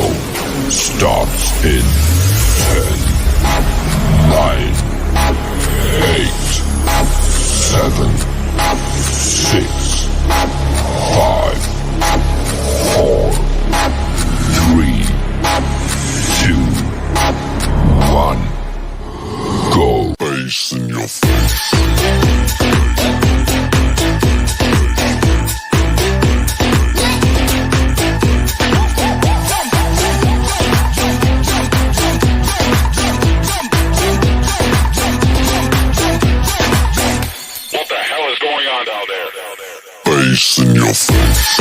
Countdown starts in 10, 9, 8, 7, 6, 5, 4, 3, 2, 1. Go. Bass in your face. Bass in your face.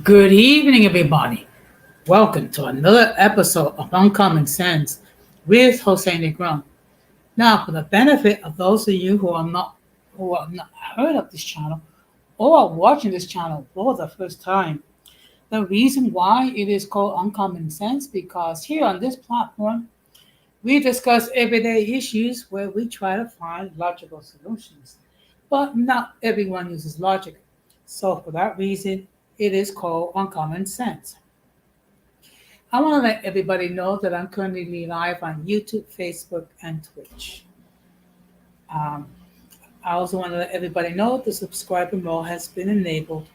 Good evening, everybody. Welcome to another episode of Uncommon Sense with Jose Negron. Now, for the benefit of those of you who have not heard of this channel or are watching this channel for the first time, the reason why it is called Uncommon Sense because here on this platform we discuss everyday issues where we try to find logical solutions, but not everyone uses logic. So, for that reason, it is called Uncommon Sense. I want to let everybody know that I'm currently live on YouTube, Facebook, and Twitch. I also want to let everybody know the subscriber mode has been enabled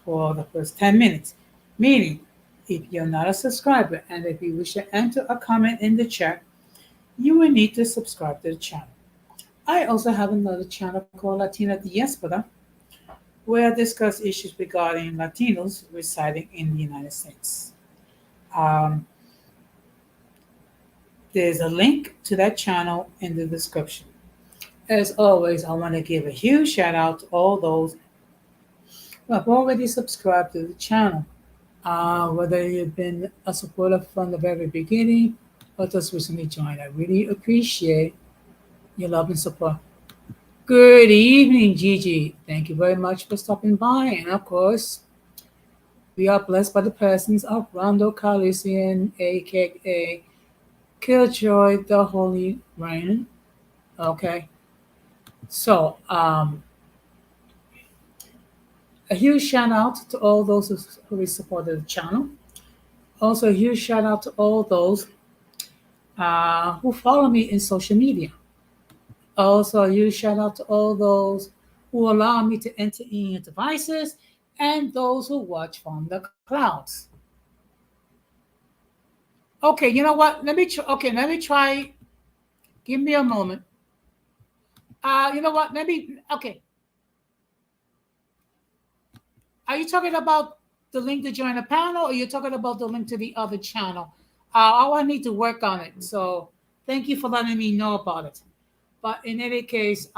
for the first 10 minutes, meaning if you're not a subscriber and if you wish to enter a comment in the chat, you will need to subscribe to the channel. I also have another channel called Latina Diaspora, where I discuss issues regarding Latinos residing in the United States. There's a link to that channel in the description. As always, I want to give a huge shout out to all those who have already subscribed to the channel. Whether you've been a supporter from the very beginning or just recently joined, I really appreciate your love and support. Good evening, Gigi. Thank you very much for stopping by. And of course, we are blessed by the presence of Rondo Calisian, aka Killjoy the Holy Rain. Okay. So, a huge shout out to all those who supported the channel. Also, a huge shout out to all those who follow me in social media. Also, a huge shout out to all those who allow me to enter in your devices and those who watch from the clouds. Okay, you know what? Let me try. Give me a moment. You know what? Okay. Are you talking about the link to join the panel or are you talking about the link to the other channel? I need to work on it. So thank you for letting me know about it. But in any case,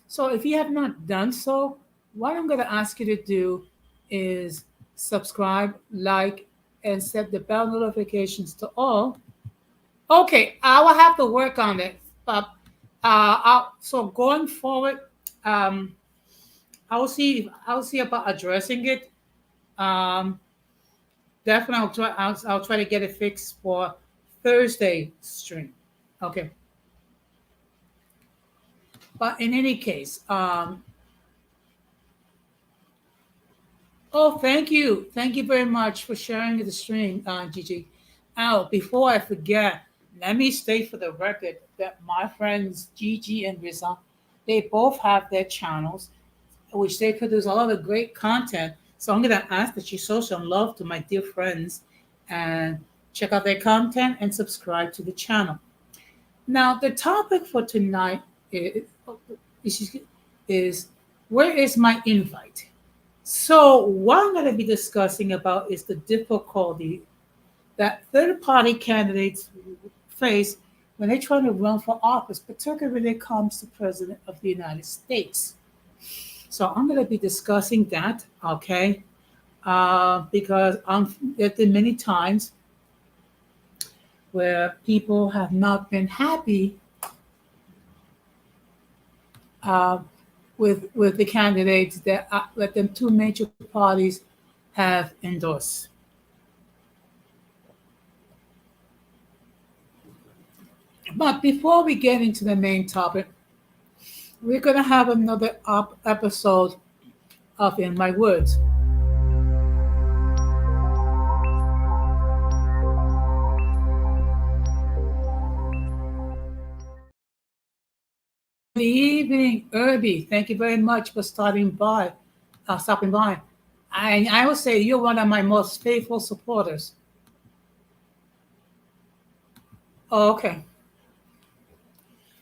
so if you have not done so, what I'm going to ask you to do is subscribe, like, and set the bell notifications to all. Okay, I will have to work on it. But so going forward, I'll see about addressing it. Definitely, I'll try to get it fixed for Thursday stream. Okay. But in any case, thank you very much for sharing the stream, Gigi. Now, before I forget, let me state for the record that my friends Gigi and Riza, they both have their channels, which they produce a lot of great content. So I'm going to ask that you show some love to my dear friends and check out their content and subscribe to the channel. Now, the topic for tonight is where is my invite? So what I'm going to be discussing about is the difficulty that third-party candidates face when they're trying to run for office, particularly when it comes to President of the United States. So I'm going to be discussing that, okay? Because there have been many times where people have not been happy with the candidates that them two major parties have endorsed. But before we get into the main topic, we're going to have another episode of In My Words. Good evening, Irby. Thank you very much for stopping by. I will say you're one of my most faithful supporters. Oh, okay.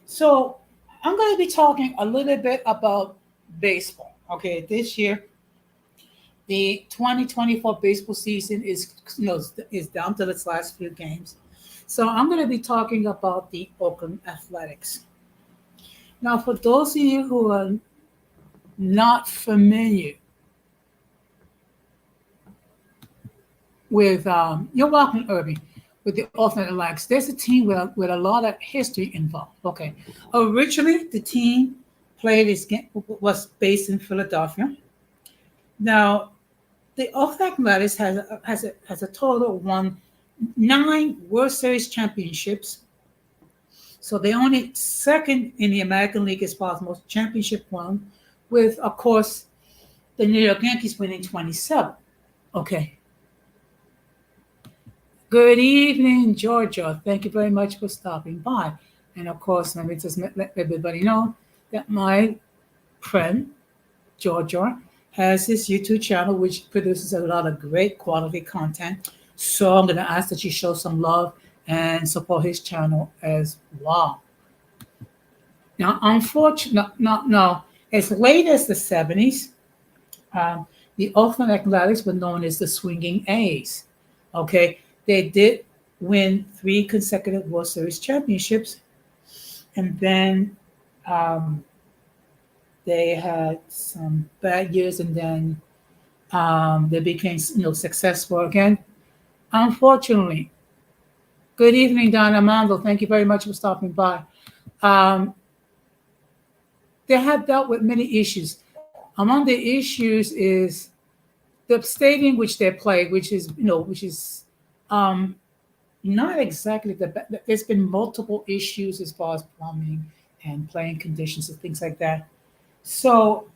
So I'm going to be talking a little bit about baseball. Okay, this year, the 2024 baseball season is down to its last few games. So I'm going to be talking about the Oakland Athletics. Now, for those of you who are not familiar with, you're welcome, Irby, with the Oakland Athletics. There's a team with a lot of history involved. Okay, originally the team was based in Philadelphia. Now, the Oakland Athletics has a total of won 9 World Series championships. So they only second in the American League as far as most championship won, with, of course, the New York Yankees winning 27. Okay. Good evening, Georgia. Thank you very much for stopping by. And of course, let me just let everybody know that my friend, Georgia, has his YouTube channel, which produces a lot of great quality content. So I'm going to ask that you show some love and support his channel as well. Now, unfortunately, no, as late as the 70s, the Oakland Athletics were known as the Swinging A's. Okay, they did win 3 consecutive World Series championships, and then they had some bad years, and then they became successful again. Unfortunately, good evening, Don Armando. Thank you very much for stopping by. They have dealt with many issues. Among the issues is the stadium which they play, which is not exactly the best. There's been multiple issues as far as plumbing and playing conditions and things like that. So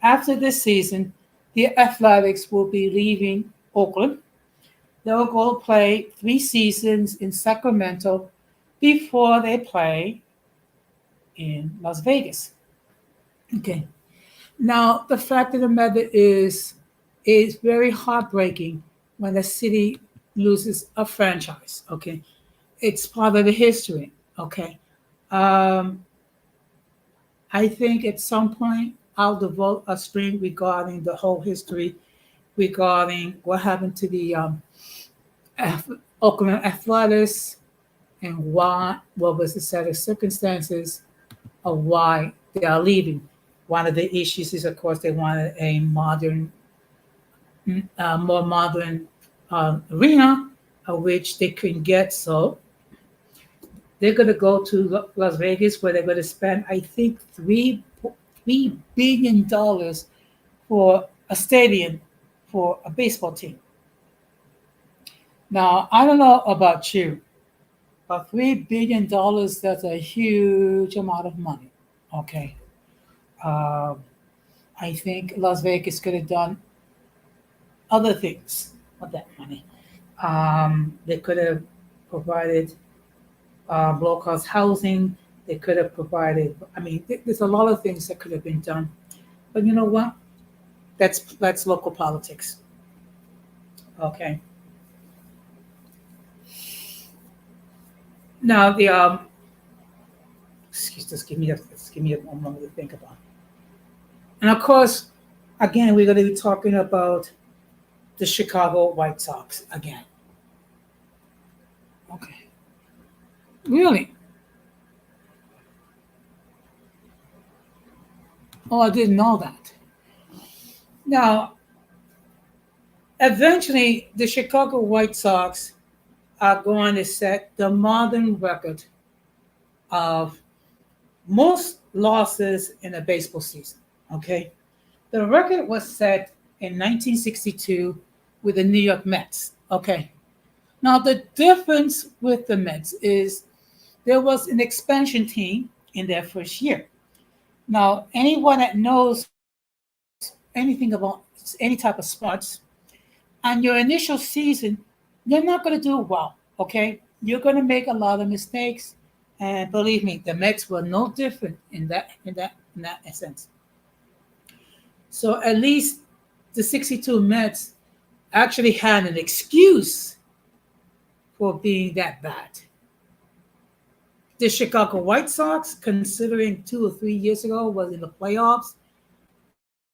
after this season, the Athletics will be leaving Oakland. They'll go play 3 seasons in Sacramento before they play in Las Vegas. Okay. Now, the fact of the matter is very heartbreaking when a city loses a franchise. Okay. It's part of the history. Okay. I think at some point I'll devote a stream regarding the whole history, regarding what happened to the Oakland Athletics and what was the set of circumstances of why they are leaving. One of the issues is, of course, they wanted a more modern arena, which they couldn't get. So they're going to go to Las Vegas, where they're going to spend, I think, $3 billion for a stadium for a baseball team. Now, I don't know about you, but $3 billion, that's a huge amount of money. Okay. I think Las Vegas could have done other things with that money. They could have provided low-cost housing. They could have provided, there's a lot of things that could have been done. But you know what? That's local politics. Okay. Now just give me a moment to think about it. And of course, again, we're going to be talking about the Chicago White Sox again. Okay. Really? Oh, I didn't know that. Now, eventually, the Chicago White Sox are going to set the modern record of most losses in a baseball season. Okay. The record was set in 1962 with the New York Mets. Okay. Now, the difference with the Mets is there was an expansion team in their first year. Now, anyone that knows anything about any type of sports, on your initial season, you're not going to do well. Okay. You're going to make a lot of mistakes. And believe me, the Mets were no different in that essence. So at least the 62 Mets actually had an excuse for being that bad. The Chicago White Sox, considering 2 or 3 years ago, was in the playoffs.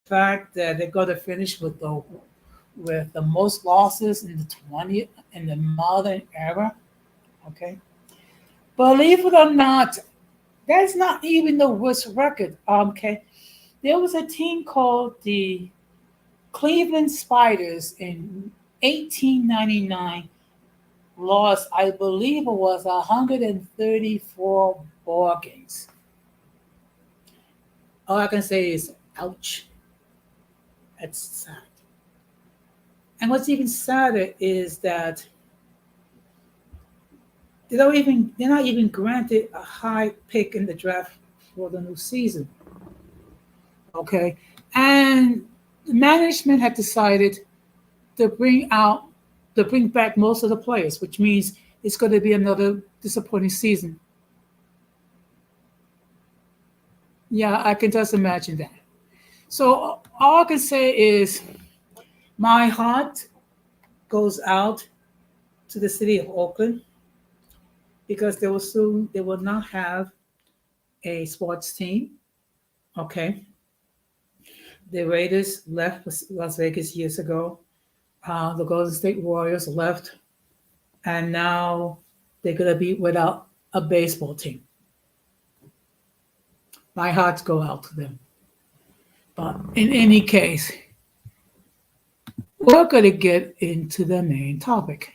The fact that they're going to finish with the most losses in the 20th in the modern era. Okay, believe it or not, that's not even the worst record. Okay, there was a team called the Cleveland Spiders in 1899 lost, I believe it was 134 ball games. All I can say is, ouch. That's sad. And what's even sadder is that they're not even granted a high pick in the draft for the new season. Okay, and the management had decided to bring back most of the players, which means it's going to be another disappointing season. Yeah, I can just imagine that. So all I can say is my heart goes out to the city of Oakland because they will not have a sports team. Okay, the Raiders left Las Vegas years ago. The Golden State Warriors left, and now they're gonna be without a baseball team. My hearts go out to them. But in any case, we're gonna get into the main topic.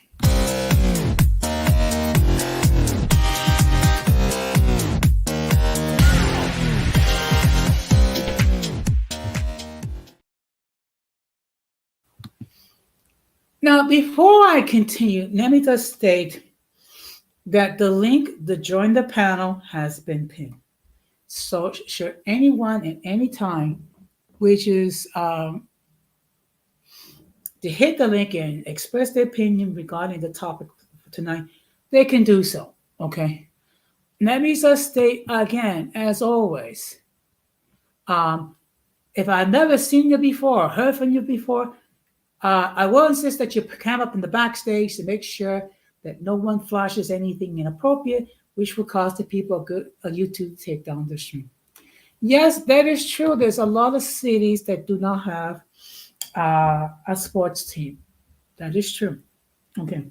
Now, before I continue, let me just state that the link to join the panel has been pinned. So, should anyone at any time wishes to hit the link and express their opinion regarding the topic for tonight, they can do so. Okay. Let me just state again, as always, um, if I've never seen you before, heard from you before, I will insist that you come up in the backstage to make sure that no one flashes anything inappropriate, which will cause the people of YouTube to take down the stream. Yes, that is true. There's a lot of cities that do not have a sports team. That is true. Okay,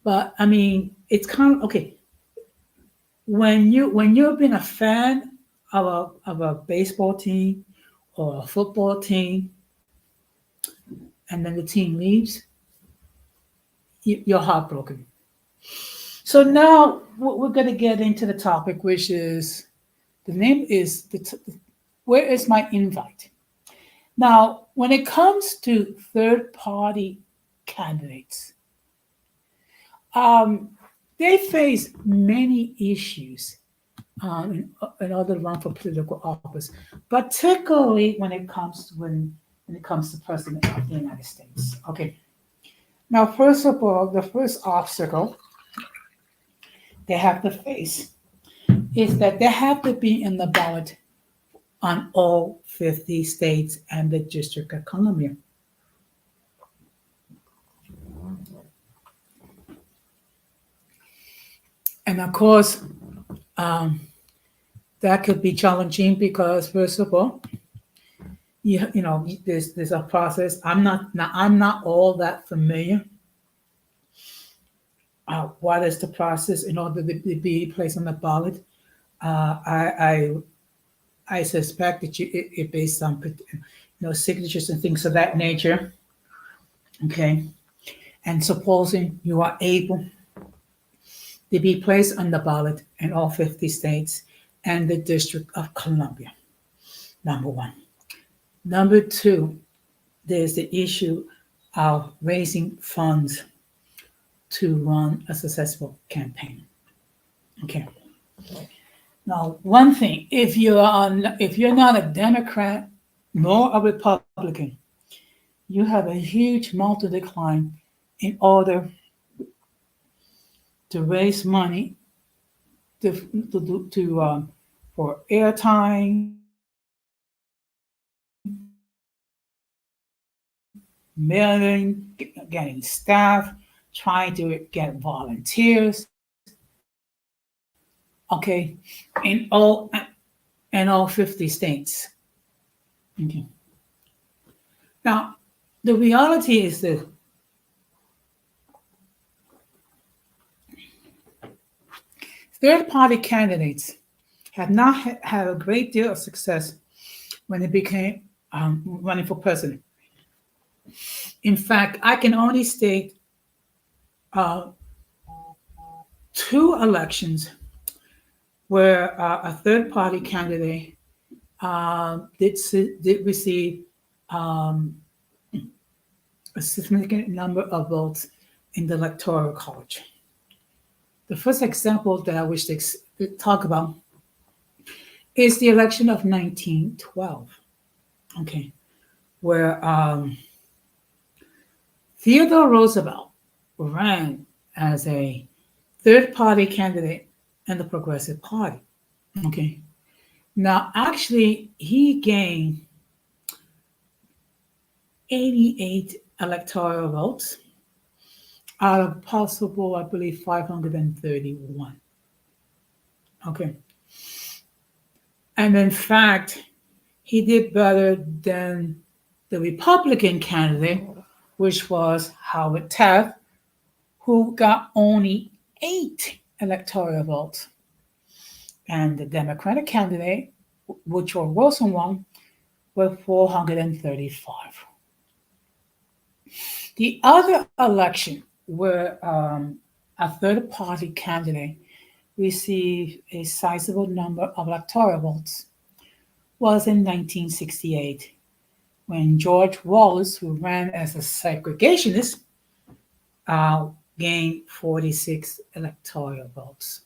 but I mean, it's kind of okay when you've been a fan of a baseball team or a football team, and then the team leaves, you're heartbroken. So now we're going to get into the topic, which is the name is where is my invite? Now, when it comes to third party candidates, um, they face many issues in order to run for political office, particularly when it comes to president of the United States. Okay. Now, first of all, the first obstacle they have to face is that they have to be in the ballot on all 50 states and the District of Columbia. And of course, um, that could be challenging because, first of all, there's a process. I'm not all that familiar. What is the process in order to be placed on the ballot? I suspect that it based on signatures and things of that nature. Okay, and supposing you are able to be placed on the ballot in all 50 states and the District of Columbia. number one. Number two, there's the issue of raising funds to run a successful campaign. Okay. Now, one thing, if you're not a Democrat nor a Republican, you have a huge amount to decline in order to raise money for airtime, mailing, getting staff, trying to get volunteers. Okay, in all 50 states. Okay. Now, the reality is that third-party candidates have not had a great deal of success when they became running for president. In fact, I can only state uh, two elections where a third-party candidate did receive a significant number of votes in the Electoral College. The first example that I wish to talk about is the election of 1912, okay, where Theodore Roosevelt ran as a third-party candidate in the Progressive Party, okay. Now, actually, he gained 88 electoral votes out of possible, I believe, 531. Okay. And in fact, he did better than the Republican candidate, which was Howard Taft, who got only 8 electoral votes. And the Democratic candidate, Woodrow Wilson, won with 435. The other election where a third-party candidate received a sizable number of electoral votes was in 1968, when George Wallace, who ran as a segregationist, gained 46 electoral votes.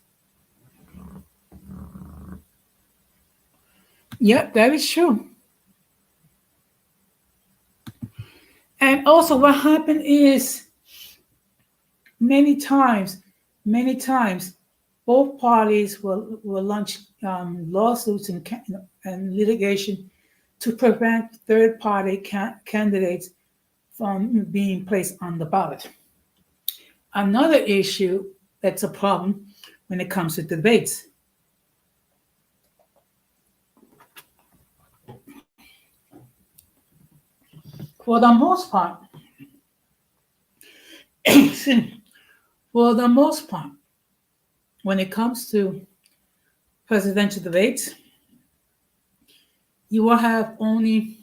Yep, that is true. And also what happened is many times, both parties will launch lawsuits and litigation to prevent third-party candidates from being placed on the ballot. Another issue that's a problem when it comes to debates. For the most part, when it comes to presidential debates, you will have only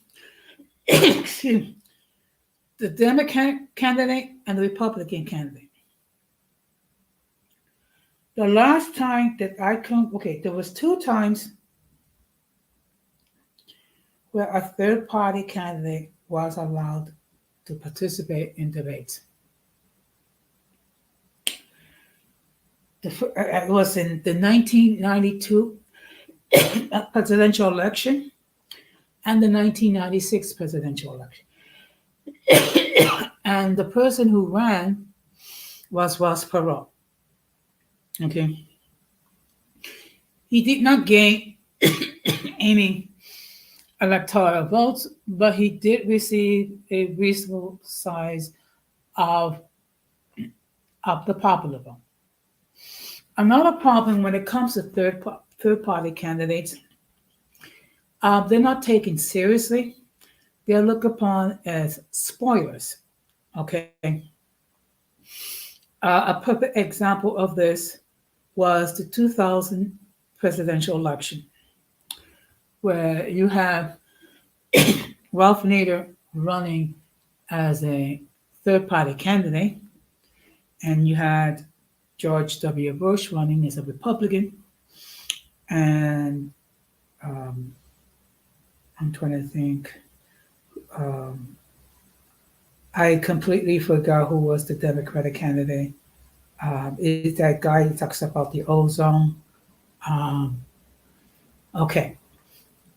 the Democratic candidate and the Republican candidate. The last time that there was 2 times where a third-party candidate was allowed to participate in debates. It was in the 1992 presidential election and the 1996 presidential election. And the person who ran was Ross Perot. Okay. He did not gain any electoral votes, but he did receive a reasonable size of the popular vote. Another problem when it comes to third-party candidates, they're not taken seriously. They're looked upon as spoilers. Okay. A perfect example of this was the 2000 presidential election, where you have Ralph Nader running as a third-party candidate, and you had George W. Bush running as a Republican, and I'm trying to think. Um, I completely forgot who was the Democratic candidate. Is that guy who talks about the ozone? Um, okay.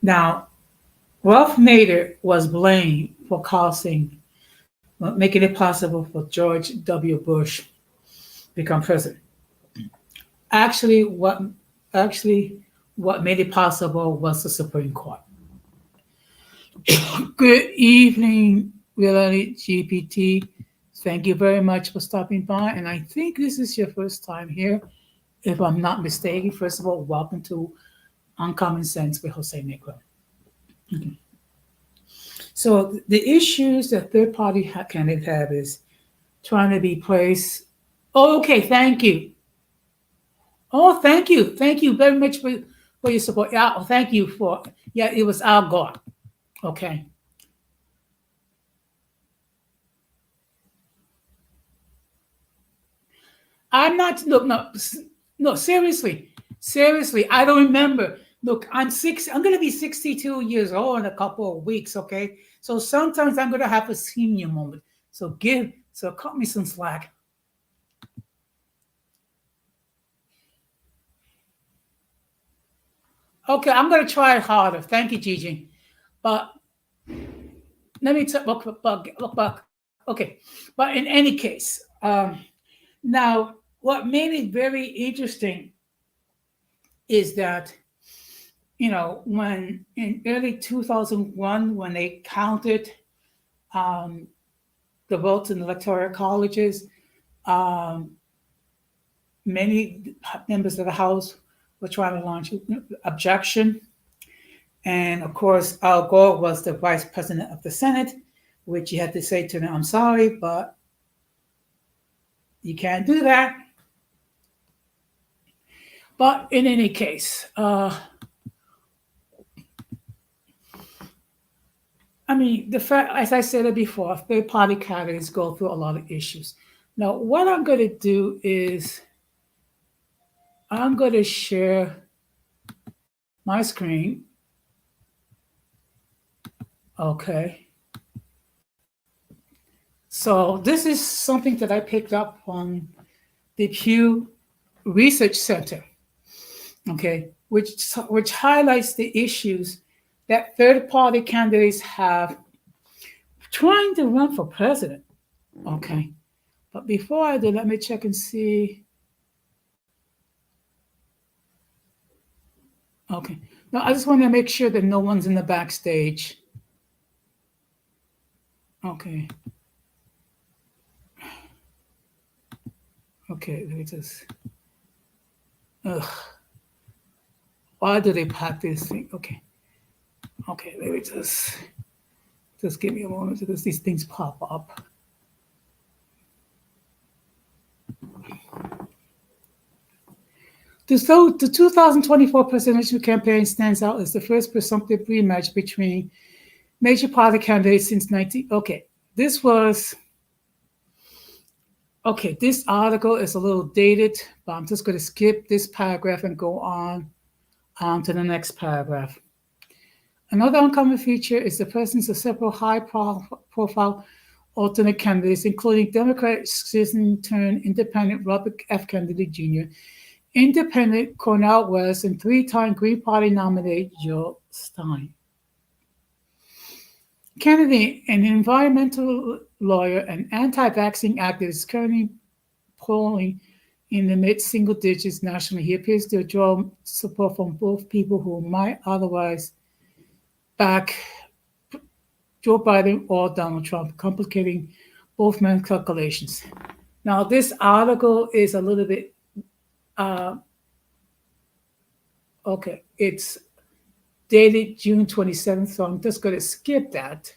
Now, Ralph Nader was blamed for making it possible for George W. Bush become president. Actually, actually what made it possible was the Supreme Court. Good evening, Reality GPT. Thank you very much for stopping by. And I think this is your first time here, if I'm not mistaken. First of all, welcome to Uncommon Sense with Jose Negro. Okay. So the issues that third-party candidates have is trying to be placed. Oh, okay, thank you. Oh, thank you very much for your support. Yeah, oh, thank you for. Yeah, it was Al Gore. Okay. I'm not. Look, no. Seriously. I don't remember. Look, I'm gonna be 62 years old in a couple of weeks. Okay, so sometimes I'm gonna have a senior moment. So cut me some slack. Okay, I'm gonna try harder. Thank you, Gigi. But let me look back. Okay, but in any case, now what made it very interesting is that when in early 2001, when they counted um, the votes in the electoral colleges, um, many members of the House were trying to launch objection. And of course, Al Gore was the vice president of the Senate, which he had to say to them, I'm sorry, but you can't do that. But in any case, I mean, the fact, as I said it before, third party candidates go through a lot of issues. Now, what I'm going to do is I'm going to share my screen. Okay. So this is something that I picked up on the Pew Research Center, okay, which highlights the issues that third-party candidates have trying to run for president. Okay, but before I do, let me check and see. Okay, now I just want to make sure that no one's in the backstage. Okay. Okay, let me just. Ugh. Why do they pack this thing? Okay. Okay, let me just give me a moment because these things pop up. So the 2024 presidential campaign stands out as the first presumptive rematch between major party candidates since 19. Okay, this article is a little dated, but I'm just going to skip this paragraph and go on to the next paragraph. Another uncommon feature is the presence of several high-profile alternate candidates, including Democratic citizen-turned-independent Robert F. Kennedy Jr., independent Cornel West, and three-time Green Party nominee Jill Stein. Kennedy, an environmental lawyer and anti-vaccine activist, currently polling in the mid-single digits nationally. He appears to draw support from both people who might otherwise back Joe Biden or Donald Trump, complicating both men's calculations. Now, this article is a little bit, okay, it's dated June 27th, so I'm just going to skip that.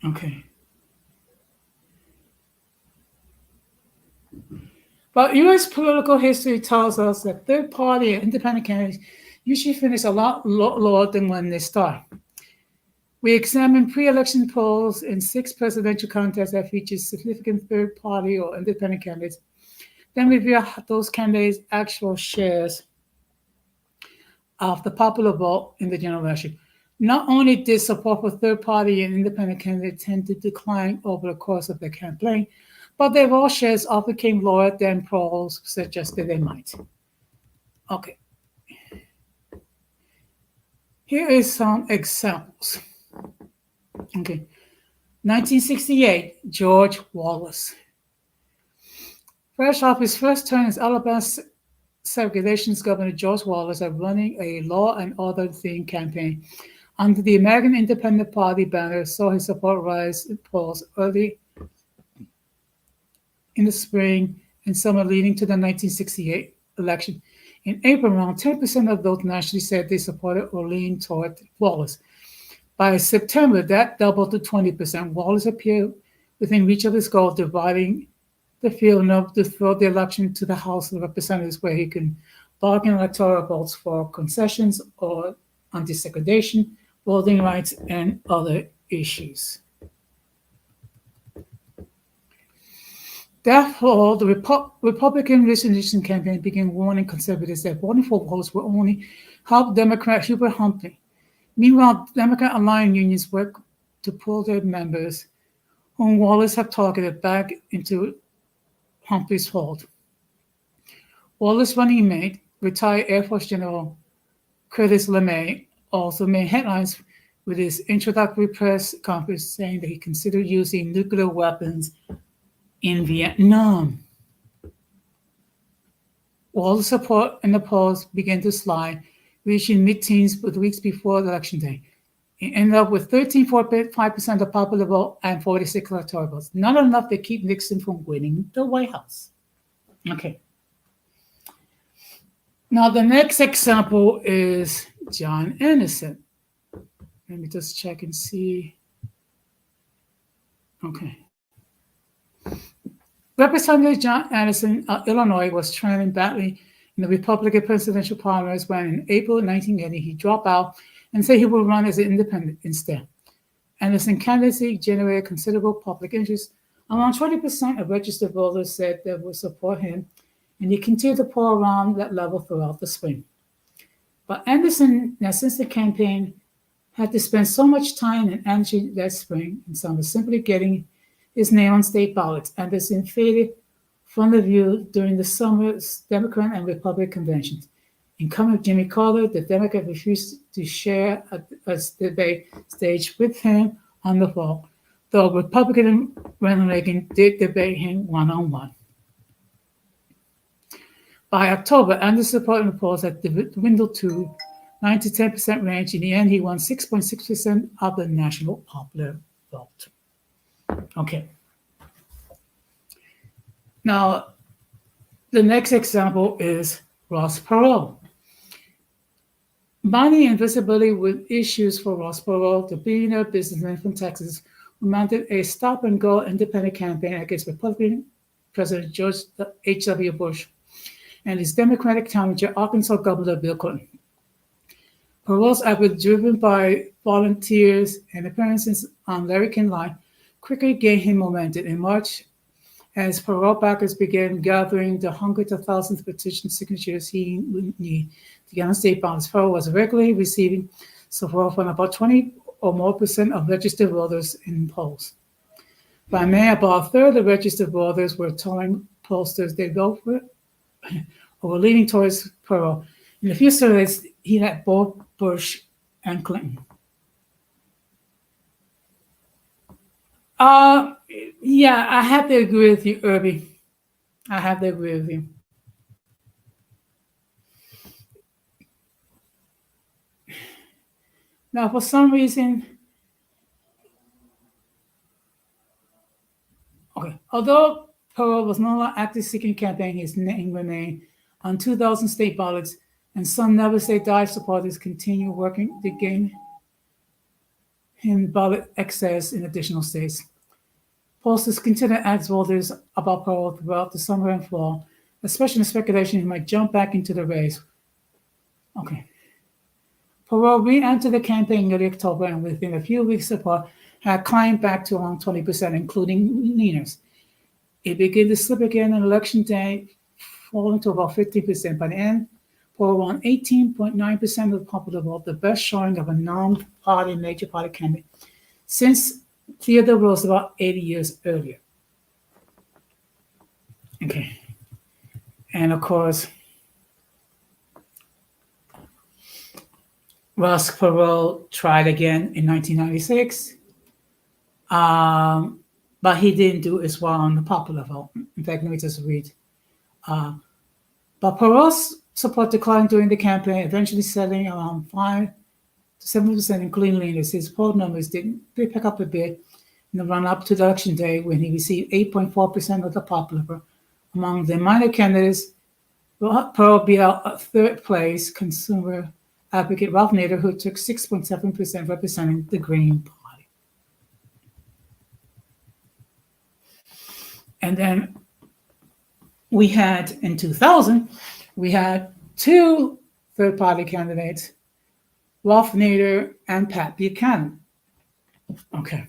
Okay. But U.S. political history tells us that third-party and independent candidates usually finish a lot lower than when they start. We examined pre-election polls in 6 presidential contests that featured significant third-party or independent candidates. Then review those candidates' actual shares of the popular vote in the general election. Not only did support for third-party and independent candidates tend to decline over the course of the campaign, but their vote shares often came lower than polls suggested they might. Okay. Here is some examples. Okay. 1968, George Wallace. Fresh off his first term as Alabama Segregationist Governor, George Wallace is running a law and order themed campaign under the American Independent Party banner, saw his support rise in polls early in the spring and summer leading to the 1968 election. In April, around 10% of those nationally said they supported or leaned toward Wallace. By September, that doubled to 20%. Wallace appeared within reach of his goal, dividing the field enough to throw the election to the House of Representatives, where he can bargain electoral votes for concessions or anti-segregation, voting rights, and other issues. Therefore, the Republican Resolution campaign began warning conservatives that voting for Wallace will only help Democrat Hubert Humphrey. Meanwhile, Democrat aligned unions work to pull their members, whom Wallace had targeted, back into Humphrey's fold. Wallace's running mate, retired Air Force General Curtis LeMay, also made headlines with his introductory press conference saying that he considered using nuclear weapons in Vietnam. Wallace's support in the polls began to slide, reaching mid-teens with weeks before Election Day. He ended up with 13.5% of the popular vote and 46 electoral votes. Not enough to keep Nixon from winning the White House. Okay. Now, the next example is John Anderson. Let me just check and see. Okay. Representative John Anderson of Illinois was trailing badly in the Republican presidential primaries when, in April 1980, he dropped out and said he would run as an independent instead. Anderson's candidacy generated considerable public interest. Around 20% of registered voters said they would support him, and he continued to poll around that level throughout the spring. But Anderson, now since the campaign, had to spend so much time and energy that spring in summer simply getting his name on state ballots. Anderson faded from the view during the summer's Democrat and Republican conventions. Incumbent Jimmy Carter, the Democrat, refused to share a debate stage with him on the fall, though Republican Ronald Reagan did debate him one-on-one. By October, Anderson's support in the polls had dwindled to 9 to 10% range. In the end, he won 6.6% of the national popular vote. Okay. Now, the next example is Ross Perot. Money and visibility with issues for Ross Perot, the billionaire businessman from Texas, who mounted a stop-and-go independent campaign against Republican President George H.W. Bush and his Democratic challenger, Arkansas Governor Bill Clinton. Perot's effort, driven by volunteers and appearances on Larry King Live, quickly gained him momentum. In March, as Perot backers began gathering the hundreds of thousands of petition signatures he would need to get on state ballots, Perot was regularly receiving support from about 20 or more percent of registered voters in polls. By May, about a third of registered voters were telling pollsters they vote for or were leaning towards Perot. In a few surveys, he had both Bush and Clinton. Yeah, I have to agree with you, Irby. I have to agree with you. Now, for some reason, although Perot was no longer actively seeking campaign, his name remained on 2,000 state ballots, and some Never Say Die supporters continue working to gain him ballot access in additional states. Pollsters continue to ask voters about Perot throughout the summer and fall, especially the speculation he might jump back into the race. Okay. Perot re-entered the campaign in early October, and within a few weeks, support had climbed back to around 20%, including leaners. It began to slip again on election day, falling to about 50%. By the end for around 18.9% of the popular vote, the best showing of a non-party major party candidate since Theodore Roosevelt 80 years earlier. Okay. And of course, Ross Perot tried again in 1996, but he didn't do as well on the popular vote. In fact, let me just read. But Perot's support declined during the campaign, eventually settling around 5 to 7%, including leaders. His poll numbers did pick up a bit in the run-up to the election day when he received 8.4% of the popular vote. Among the minor candidates, Perot beat out third place consumer advocate Ralph Nader, who took 6.7%, representing the Green Party. And then we had, in 2000, we had two third-party candidates, Ralph Nader and Pat Buchanan. Okay.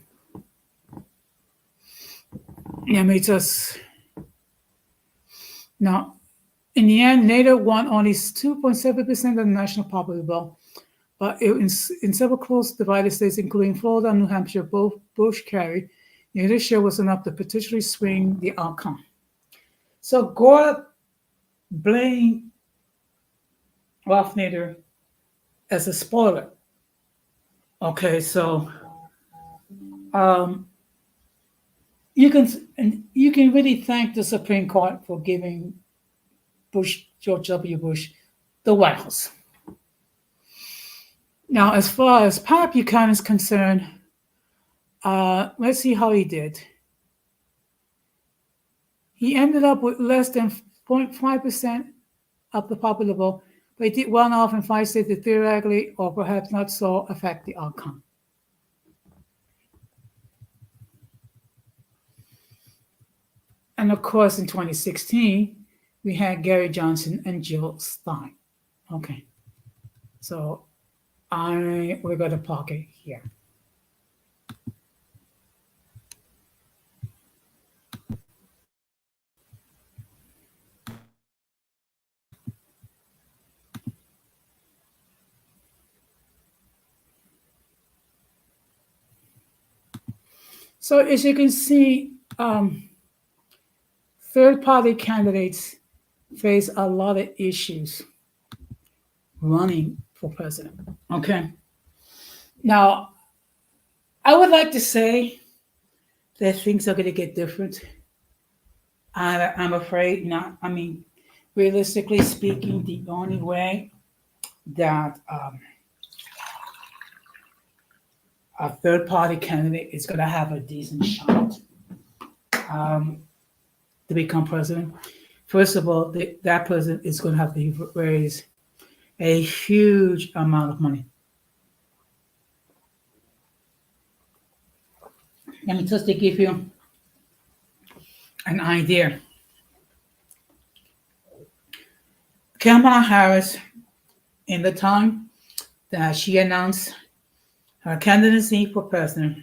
Let me just... Now, in the end, Nader won only 2.7% of the national popular vote, but in several close divided states, including Florida and New Hampshire, both Bush carried. Nader's share was enough to potentially swing the outcome. So Gore blamed Ralph Nader as a spoiler. Okay, so you can really thank the Supreme Court for giving George W. Bush the White House. Now, as far as Pat Buchanan is concerned, let's see how he did. He ended up with less than 0.5% of the popular vote, but he did well enough in 5 states to theoretically, or perhaps not so, affect the outcome. And of course, in 2016, we had Gary Johnson and Jill Stein. Okay, so we're going to park it here. So as you can see, third-party candidates face a lot of issues running for president. Okay. Now, I would like to say that things are going to get different. I'm afraid not. I mean, realistically speaking, the only way that a third-party candidate is going to have a decent shot to become president, first of all, that person is going to have to raise a huge amount of money. Let me just to give you an idea. Kamala Harris, in the time that she announced her candidacy for president,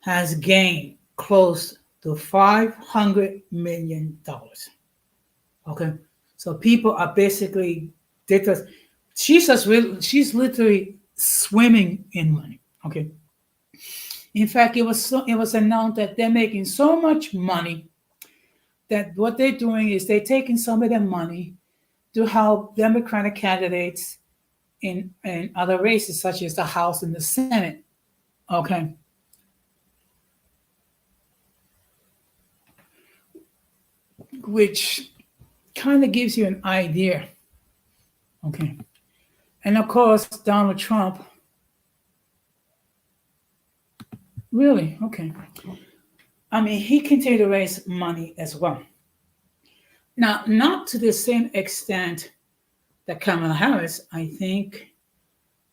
has gained close to $500 million. Okay, so people are basically, she's literally swimming in money. Okay, in fact, it was announced that they're making so much money that what they're doing is they're taking some of their money to help Democratic candidates in other races, such as the House and the Senate. Okay. Which kind of gives you an idea. Okay. And of course, Donald Trump. Really? Okay. I mean, he continued to raise money as well. Now, not to the same extent that Kamala Harris. I think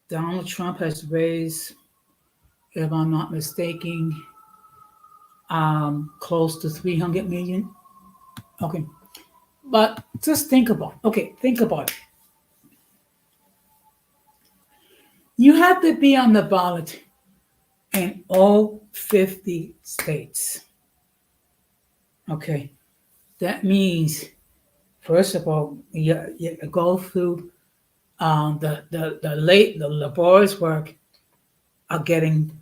Donald Trump has raised, if I'm not mistaken, close to $300 million. Okay, but just think about it. You have to be on the ballot in all 50 states. Okay, that means First of all, you go through the laborious work of getting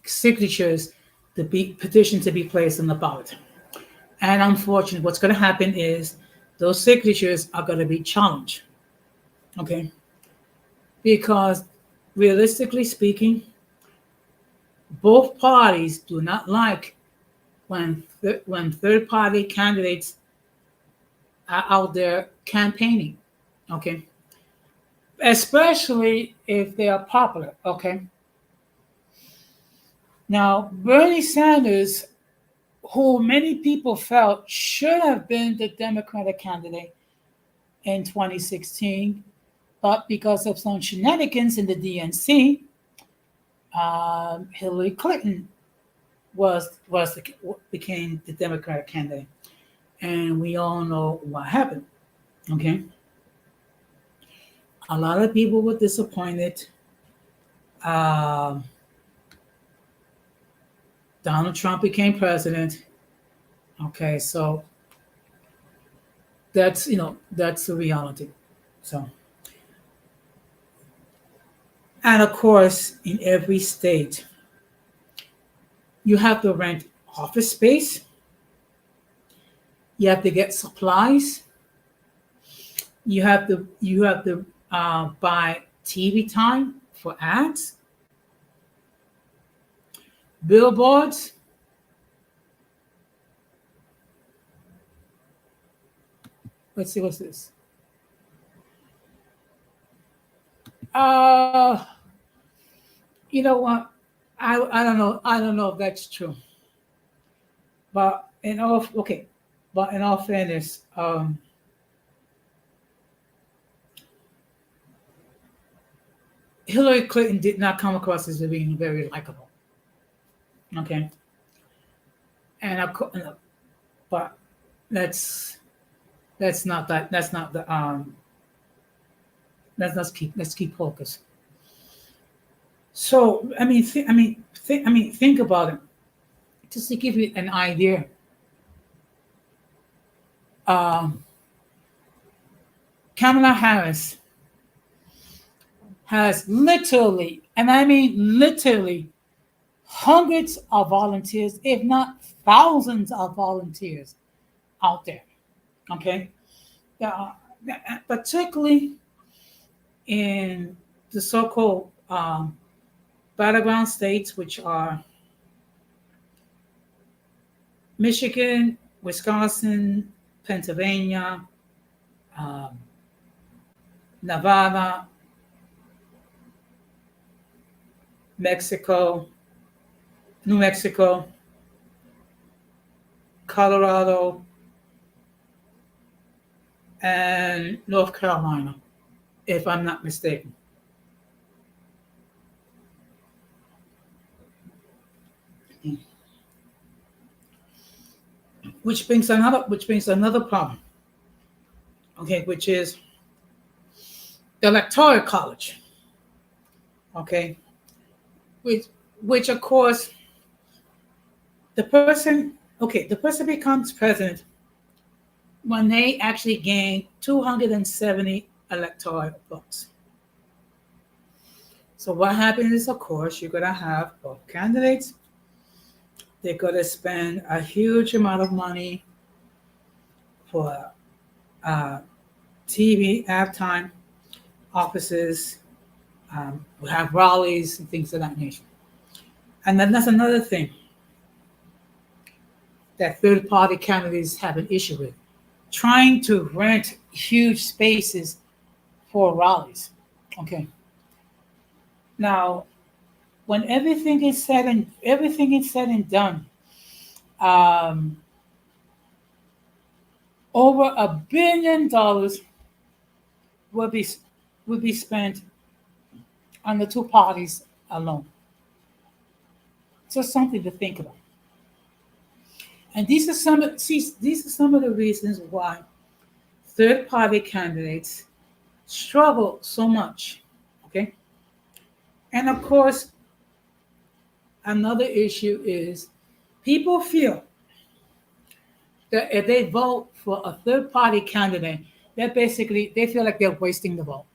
signatures to be petition to be placed on the ballot. And unfortunately, what's going to happen is those signatures are going to be challenged. Okay, because realistically speaking, both parties do not like when third party candidates are out there campaigning. Okay, especially if they are popular. Okay, now Bernie Sanders, who many people felt should have been the Democratic candidate in 2016, but because of some shenanigans in the DNC, Hillary Clinton became the Democratic candidate, and we all know what happened. Okay, a lot of people were disappointed. Um, Donald Trump became president. Okay, so that's the reality. So, and of course, in every state, you have to rent office space. You have to get supplies. You have to buy TV time for ads, billboards. Let's see, what's this? Uh, you know what? I don't know. I don't know if that's true. But in all fairness, Hillary Clinton did not come across as being very likable. Okay, but let's not that. That's not the let's keep focus. So think about it. Just to give you an idea, um, Kamala Harris has literally, and I mean literally, hundreds of volunteers, if not thousands of volunteers out there. Okay, particularly in the so-called battleground states, which are Michigan, Wisconsin, Pennsylvania, um, Nevada, Mexico, New Mexico, Colorado, and North Carolina, if I'm not mistaken. Which brings another problem. Okay, which is the electoral college. Okay, which of course the person becomes president when they actually gain 270 electoral votes. So what happens is, of course, you're gonna have both candidates. They're gonna spend a huge amount of money for TV ad time, offices. We have rallies and things of that nature. And then that's another thing that third-party candidates have an issue with: trying to rent huge spaces for rallies. Okay. Now, when everything is said and done, um, over $1 billion will be spent on the two parties alone. Just something to think about. And these are some of the reasons why third-party candidates struggle so much. Okay, and of course, another issue is people feel that if they vote for a third party candidate, they feel like they're wasting the vote.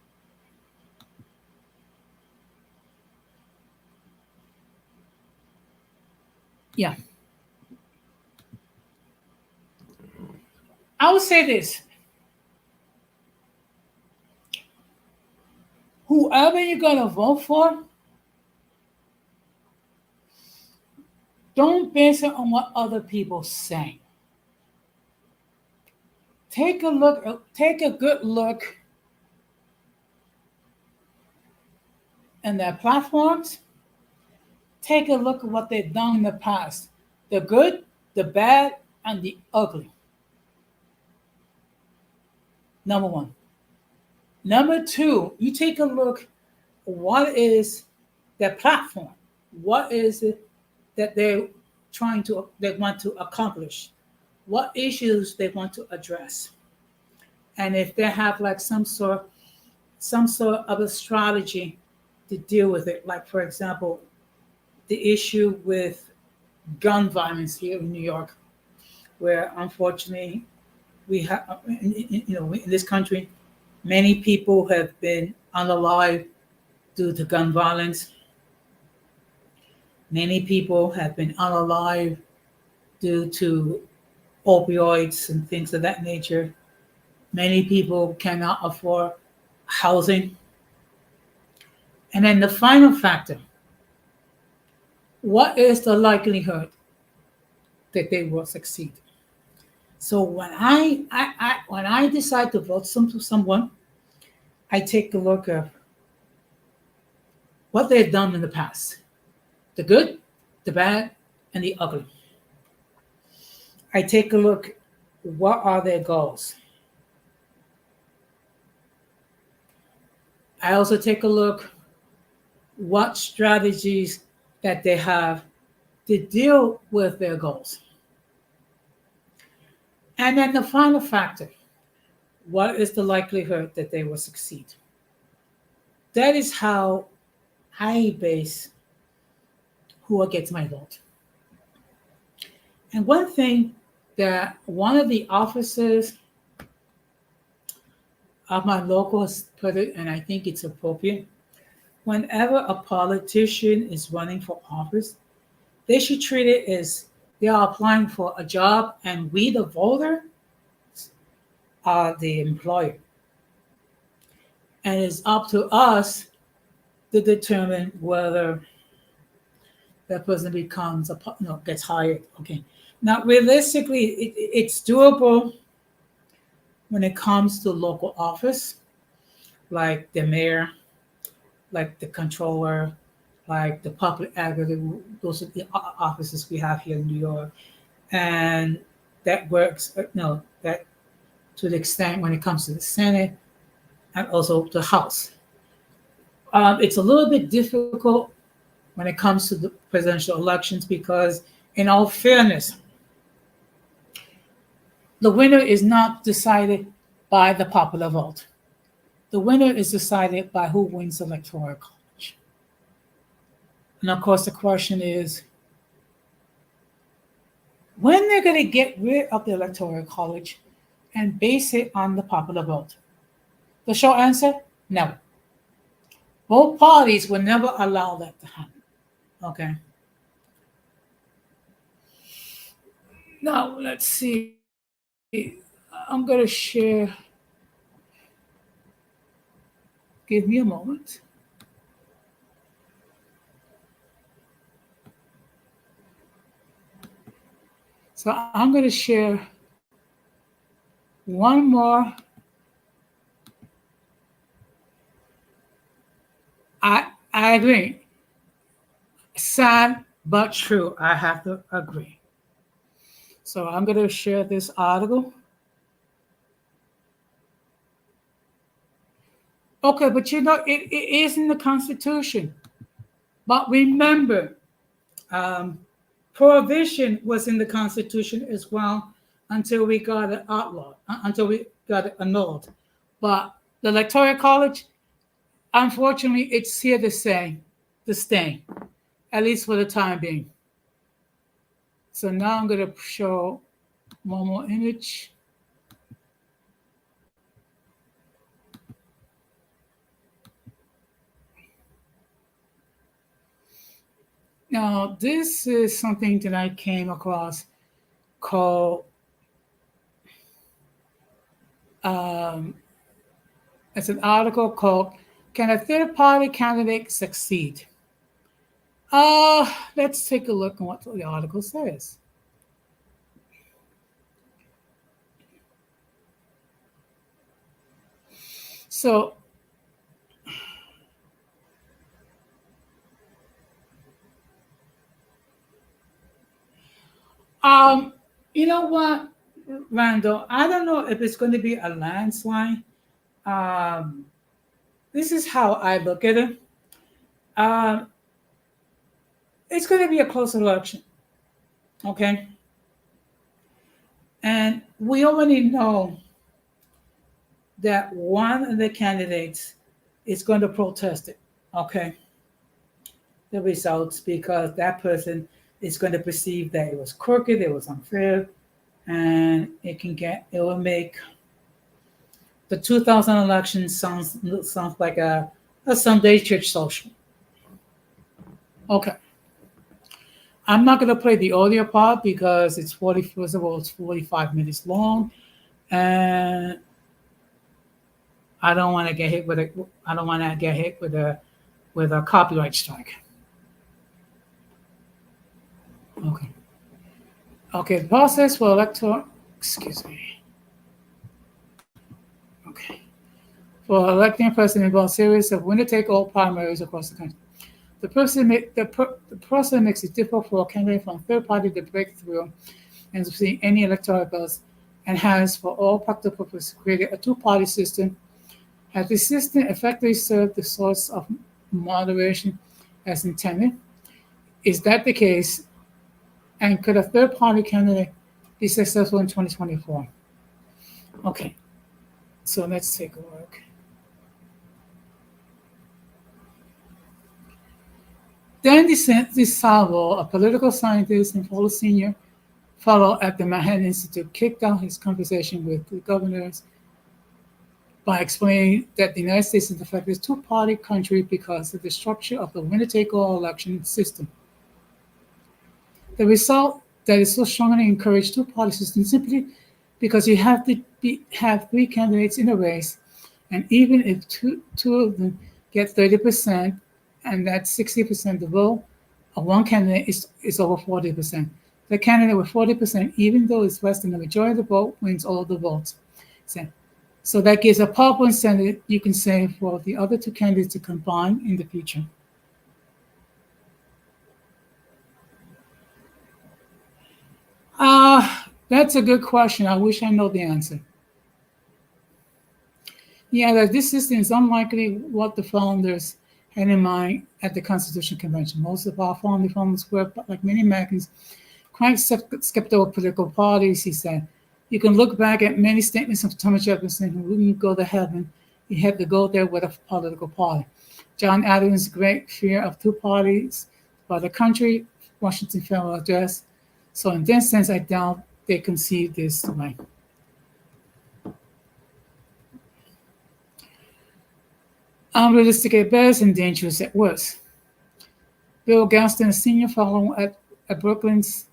Yeah. I would say this: whoever you're gonna vote for, don't base it on what other people say. Take a good look in their platforms. Take a look at what they've done in the past. The good, the bad, and the ugly. Number one. Number two, you take a look, what is their platform? What is it that they want to accomplish? What issues they want to address? And if they have like some sort of a strategy to deal with it, like for example, the issue with gun violence here in New York, where unfortunately we have, in this country, many people have been unalive due to gun violence. Many people have been unalive due to opioids and things of that nature. Many people cannot afford housing. And then the final factor, what is the likelihood that they will succeed? So when I decide to vote someone, I take a look at what they've done in the past, the good, the bad, and the ugly. I take a look, what are their goals? I also take a look what strategies that they have to deal with their goals. And then the final factor, what is the likelihood that they will succeed? That is how I base who gets my vote. And one thing that one of the officers of my local has put it, and I think it's appropriate, whenever a politician is running for office, they should treat it as they are applying for a job and we, the voter, are the employer. And it's up to us to determine whether that person gets hired. Okay. Now, realistically, it's doable when it comes to local office, like the mayor, like the controller, like the public advocate. Those are the offices we have here in New York, and that works. That to the extent when it comes to the Senate and also the House. It's a little bit difficult when it comes to the presidential elections because, in all fairness, the winner is not decided by the popular vote. The winner is decided by who wins the electoral college. And of course, the question is, when they're going to get rid of the electoral college and base it on the popular vote? The short answer, never. Both parties will never allow that to happen. Okay. Now, let's see. I'm going to share. Give me a moment. So I'm going to share one more. I agree. Sad but true. I have to agree. So I'm going to share this article. Okay, but it is in the Constitution. But remember, prohibition was in the Constitution as well until we got it outlawed, until we got it annulled. But the Electoral College, unfortunately, it's here to stay, at least for the time being. So now I'm going to show One more image. Now, this is something that I came across called it's an article called "Can a Third Party Candidate Succeed?" Let's take a look at what the article says. So, you know what, Randall? I don't know if it's going to be a landslide. Um, this is how I look at it. Um, it's going to be a close election, okay? And we already know that one of the candidates is going to protest it, okay? The results, because that person is going to perceive that it was crooked, it was unfair, and it will make the 2000 election sounds like a Sunday church social. Okay. I'm not going to play the audio part because it's 45 minutes long, and I don't want to get hit with a copyright strike. Okay. Okay, the process for electing president involves a series of winner-take-all primaries across the country. The process makes it difficult for a candidate from a third party to break through and to see any electoral votes, and has, for all practical purposes, created a two-party system. Has the system effectively served the source of moderation as intended? Is that the case? And could a third-party candidate be successful in 2024? Okay, so let's take a look. Dan DeSalvo, a political scientist and fellow senior fellow at the Manhattan Institute, kicked off his conversation with the governors by explaining that the United States is in fact a two-party country because of the structure of the winner-take-all election system. The result that is so strongly encouraged two-party system simply because you have to have three candidates in a race, and even if two of them get 30%, and that's 60% of the vote, one candidate is over 40%. The candidate with 40%, even though it's less than the majority of the vote, wins all the votes. So that gives a powerful incentive, you can say, for the other two candidates to combine in the future. That's a good question. I wish I know the answer. Yeah, this system is unlikely what the founders had in mind at the Constitutional Convention. Most of our founding fathers were, like many Americans, quite skeptical of political parties, he said. You can look back at many statements of Thomas Jefferson, who wouldn't go to heaven, you had to go there with a political party. John Adams' great fear of two parties by the country, Washington Farewell Address. So in that sense, I doubt they conceived this way. Unrealistic at best and dangerous at worst. Bill Galston, a senior fellow at Brooklyn's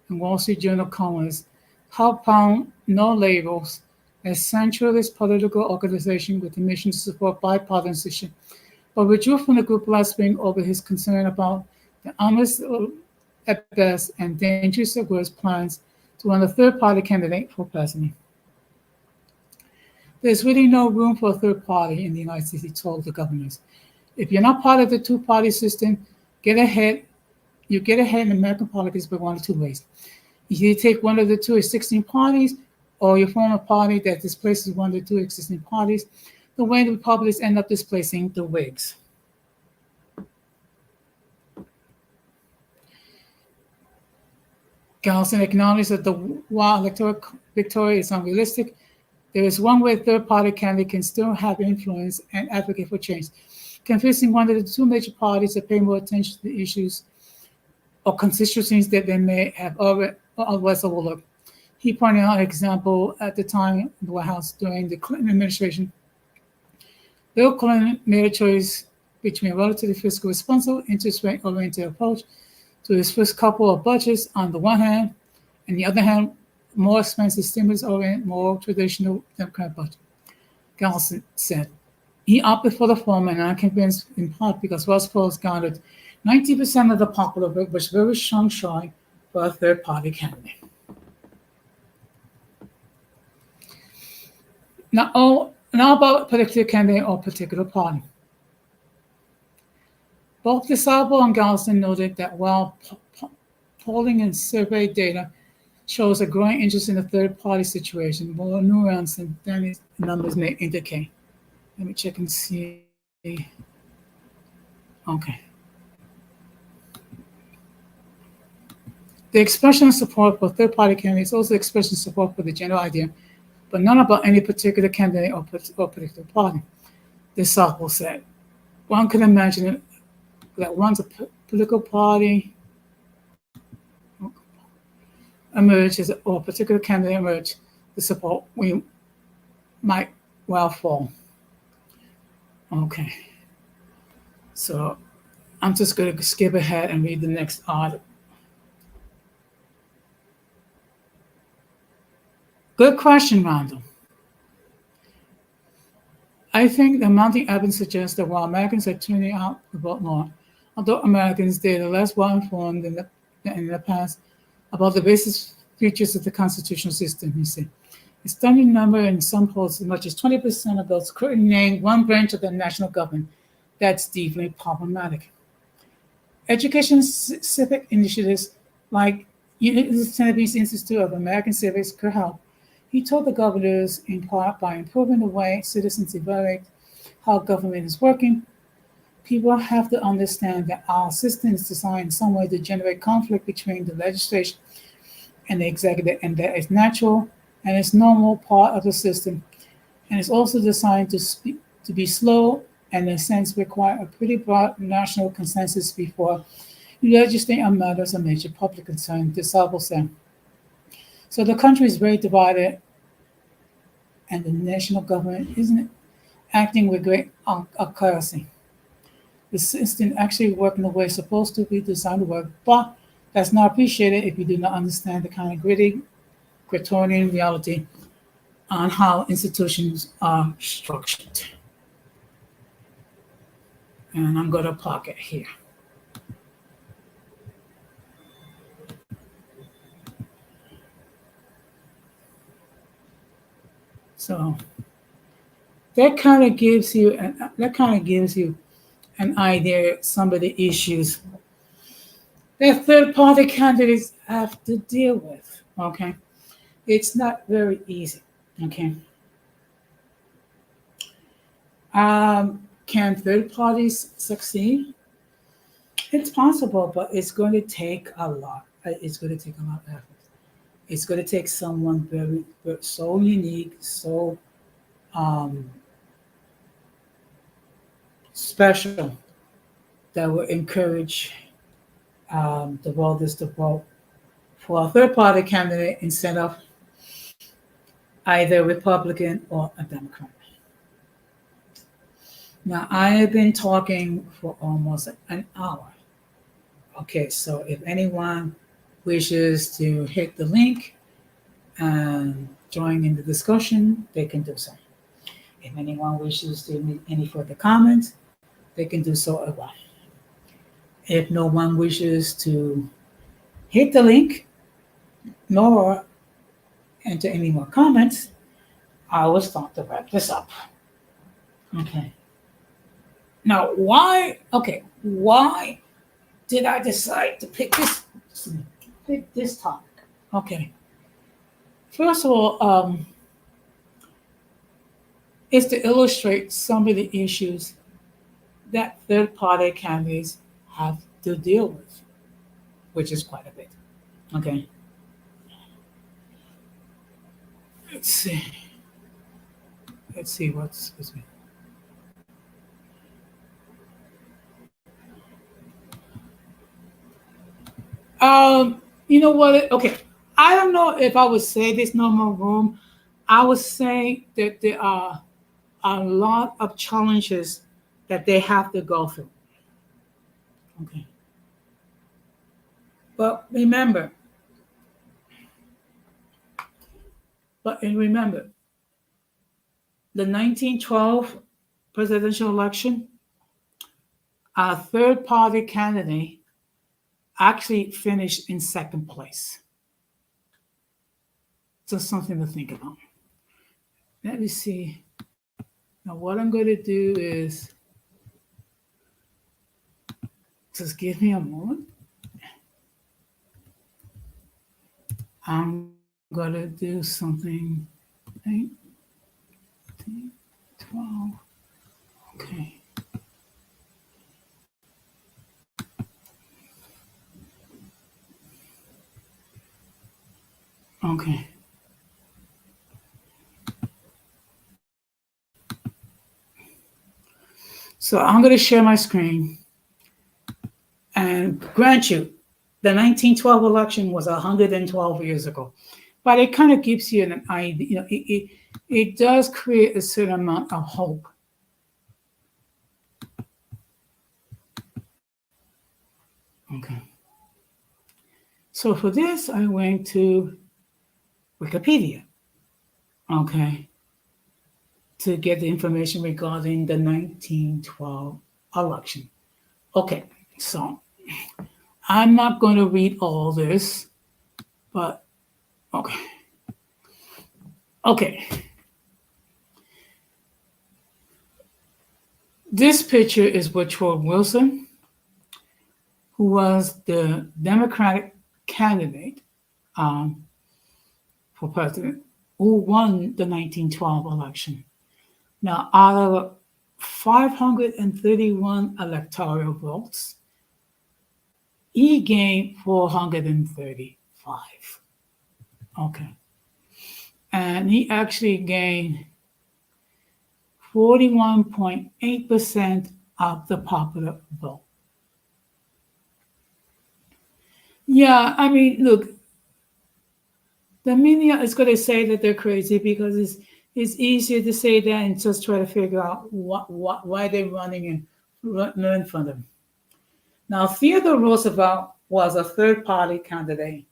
and Wall Street Journal columnist, helped found No Labels, a centralist political organization with a mission to support bipartisanship, but withdrew from the group last spring over his concern about the honest at best and dangerous at worst plans to run a third-party candidate for president. There's really no room for a third party in the United States, he told the governors. If you're not part of the two-party system, get ahead. You get ahead in American politics by one of two ways. You take one of the two existing parties, or you form a party that displaces one of the two existing parties, the way the Republicans end up displacing the Whigs. Galston acknowledged that while electoral victory is unrealistic, there is one way a third-party candidate can still have influence and advocate for change, convincing one of the two major parties to pay more attention to the issues or constituencies that they may have otherwise overlooked. He pointed out an example at the time in the White House during the Clinton administration. Bill Clinton made a choice between a relatively fiscally responsible, interest rate oriented approach to his first couple of budgets on the one hand, and the other hand, more expensive stimulus oriented, more traditional Democrat budget. Galson said he opted for the former, and I'm convinced in part because Wells polls garnered 90% of the popular vote, which very strong showing for a third party candidate. Now about a particular candidate or particular party. Both DeSalvo and Galson noted that while polling and survey data shows a growing interest in the third party situation, more nuanced than its numbers may indicate. Let me check and see. Okay. The expression of support for third party candidates also expression of support for the general idea, but none about any particular candidate or particular party. DeSalvo said, one can imagine that once a political party emerges or a particular candidate emerges, the support we might well fall. Okay, so I'm just going to skip ahead and read the next article. Good question, Randall. I think the mounting evidence suggests that while Americans are turning out to vote more, although Americans data less well informed than in the past about the basic features of the constitutional system, he said. A stunning number in some polls, as much as 20% of those currently named one branch of the national government. That's deeply problematic. Education-specific initiatives like the Centerpiece Institute of American Civics could help. He told the governors in part by improving the way citizens evaluate how government is working. People have to understand that our system is designed in some way to generate conflict between the legislature and the executive, and that is natural and it's normal part of the system. And it's also designed to be slow and in a sense require a pretty broad national consensus before you legislate on matters of major public concern, DeSalvo said. So the country is very divided and the national government isn't acting with great accuracy. The system actually working the way it's supposed to be designed to work, but that's not appreciated if you do not understand the kind of gritty, Quaternion reality on how institutions are structured. And I'm going to park it here. So that kind of gives you an idea of some of the issues that third-party candidates have to deal with. Okay, it's not very easy. Okay, can third parties succeed? It's possible, but it's going to take a lot. It's going to take a lot of effort. It's going to take someone very so unique, so special that will encourage the voters to vote for a third-party candidate instead of either Republican or a Democrat. Now, I have been talking for almost an hour. Okay, so if anyone wishes to hit the link and join in the discussion, they can do so. If anyone wishes to make any further comments, they can do so as well. If no one wishes to hit the link nor enter any more comments, I will start to wrap this up. Okay. Now, why did I decide to pick this topic? Okay. First of all, is to illustrate some of the issues that third-party candidates have to deal with, which is quite a bit. Okay. Let's see what's with me. You know what? Okay, I don't know if I would say there's no more room. I would say that there are a lot of challenges that they have to go through. Okay. But remember, and remember, the 1912 presidential election, a third party candidate actually finished in second place. Just something to think about. Let me see. Now, what I'm going to do is just give me a moment. I'm going to do something. 8, 12. Okay. Okay. So I'm going to share my screen and grant you the 1912 election was 112 years ago. But it kind of gives you an idea. It does create a certain amount of hope. Okay. So for this, I went to Wikipedia. Okay. To get the information regarding the 1912 election. Okay. So I'm not going to read all this, but okay. Okay. This picture is Woodrow Wilson, who was the Democratic candidate for president who won the 1912 election. Now, out of 531 electoral votes, he gained 435. Okay. And he actually gained 41.8% of the popular vote. Yeah, I mean, look, the media is going to say that they're crazy because it's easier to say that and just try to figure out why they're running and learn from them. Now, Theodore Roosevelt was a third-party candidate.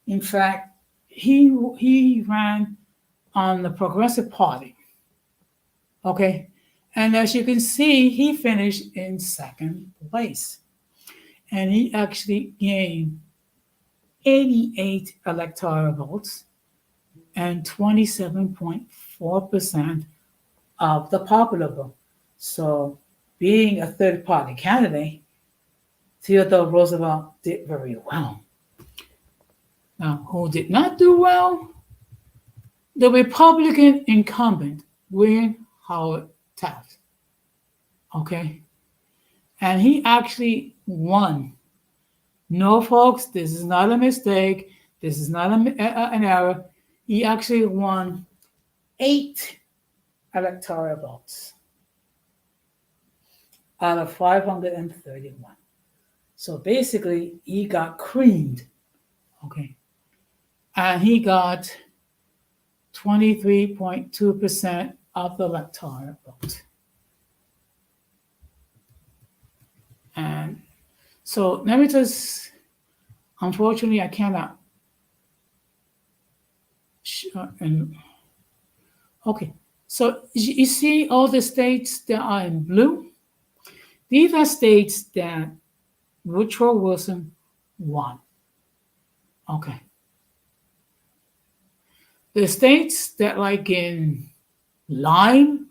In fact, he ran on the Progressive Party. Okay, and as you can see, he finished in second place, and he actually gained 88 electoral votes and 27.4% of the popular vote. So, being a third party candidate, Theodore Roosevelt did very well. Now, who did not do well? The Republican incumbent, William Howard Taft. Okay? And he actually won. No, folks, this is not a mistake. This is not an error. He actually won 8 electoral votes out of 531. So basically, he got creamed. Okay. And he got 23.2% of the electoral vote. And so let me just, unfortunately, I cannot. Okay, so you see all the states that are in blue? These are states that Woodrow Wilson won. Okay. The states that like in lime,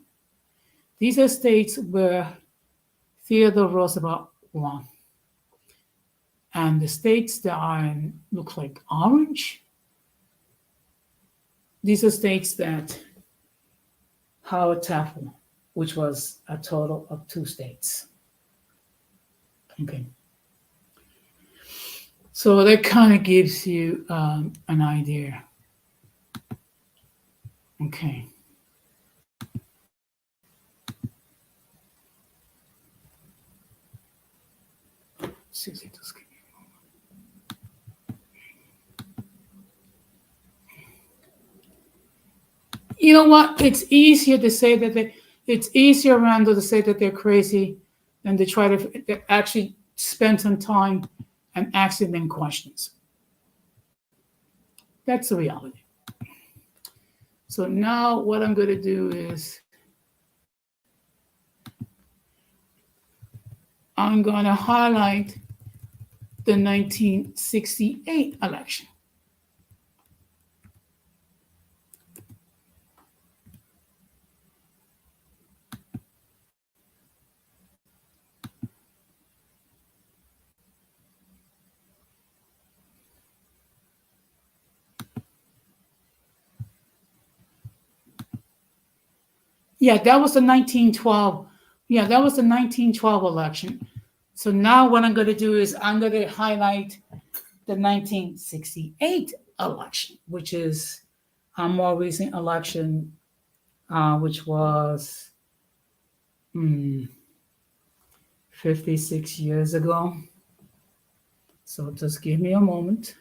these are states where Theodore Roosevelt won. And the states that are in, look like orange, these are states that Howard Taft won, which was a total of 2 states. Okay. So that kind of gives you an idea. Okay. You know what? It's easier to say that it's easier, Randall, to say that they're crazy than to try to actually spend some time and asking them questions. That's the reality. So now what I'm going to do is I'm going to highlight the 1968 election. Yeah, that was the 1912. Yeah, that was the 1912 election. So now what I'm going to do is I'm going to highlight the 1968 election, which is a more recent election, which was 56 years ago. So just give me a moment.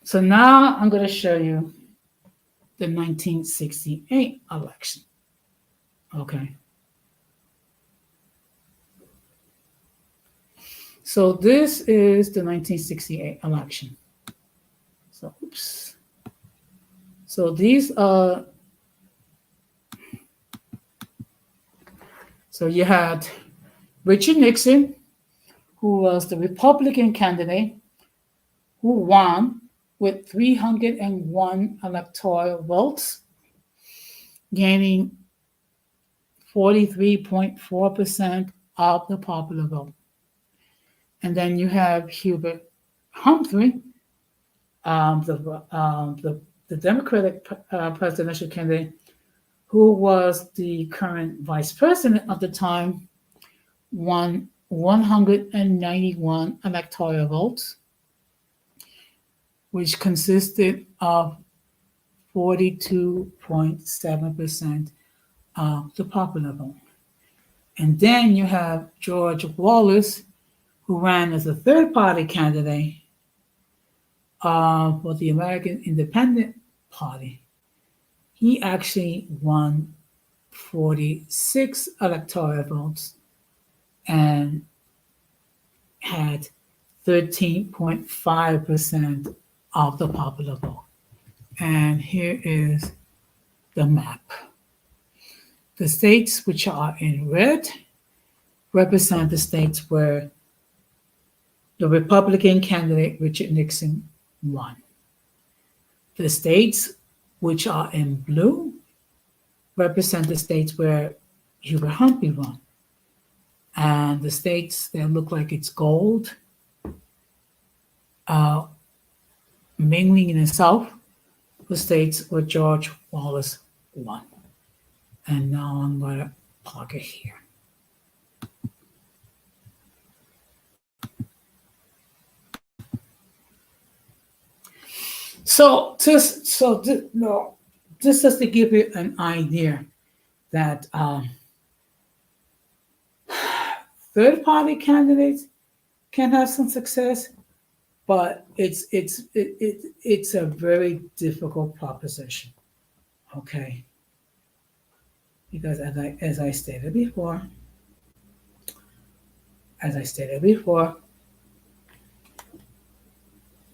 So now I'm going to show you the 1968 election. Okay. So this is the 1968 election. So, oops. So these are, so you had Richard Nixon, who was the Republican candidate who won with 301 electoral votes, gaining 43.4% of the popular vote. And then you have Hubert Humphrey, the Democratic presidential candidate, who was the current vice president at the time, won 191 electoral votes, which consisted of 42.7% of the popular vote. And then you have George Wallace, who ran as a third party candidate for the American Independent Party. He actually won 46 electoral votes and had 13.5% of the popular vote. And here is the map. The states which are in red represent the states where the Republican candidate Richard Nixon won. The states which are in blue represent the states where Hubert Humphrey won. And the states that look like it's gold, mainly in the South, the states where George Wallace won. And now I'm going to plug it here. Just to give you an idea that third party candidates can have some success, but it's a very difficult proposition. Okay, because as I stated before,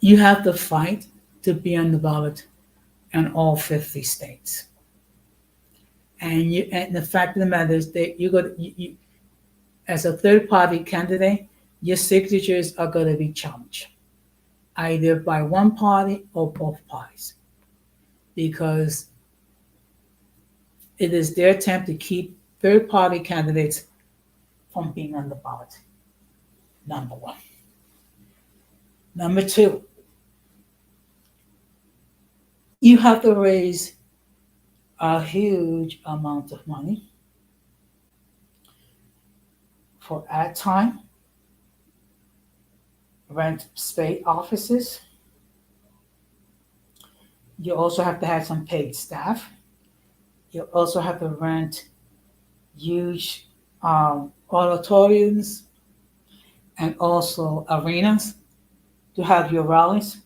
you have to fight to be on the ballot in all 50 states. And the fact of the matter is that you as a third party candidate, your signatures are going to be challenged, either by one party or both parties, because it is their attempt to keep third party candidates from being on the ballot. Number one. Number two, you have to raise a huge amount of money for ad time, rent state offices. You also have to have some paid staff. You also have to rent huge auditoriums, and also arenas to have your rallies,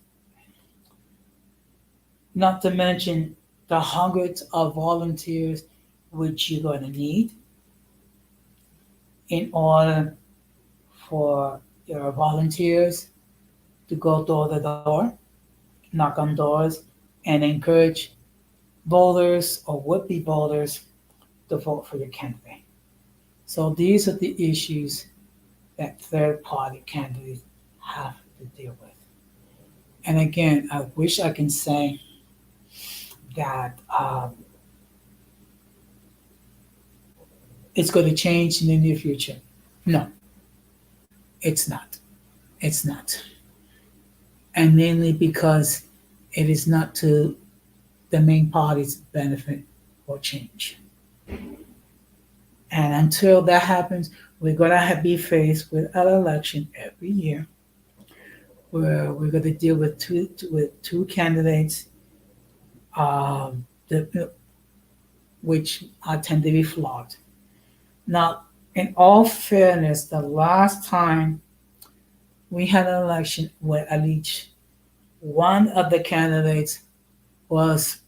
not to mention the hundreds of volunteers which you're going to need in order for your volunteers to go door to door, knock on doors, and encourage voters or would-be voters to vote for your candidate. So these are the issues that third-party candidates have to deal with. And again, I wish I can say that it's going to change in the near future. No, it's not. It's not. And mainly because it is not to the main party's benefit or change. And until that happens, we're going to be faced with an election every year where we're going to deal with two candidates that, which tend to be flawed. Now, in all fairness, the last time we had an election where at least one of the candidates was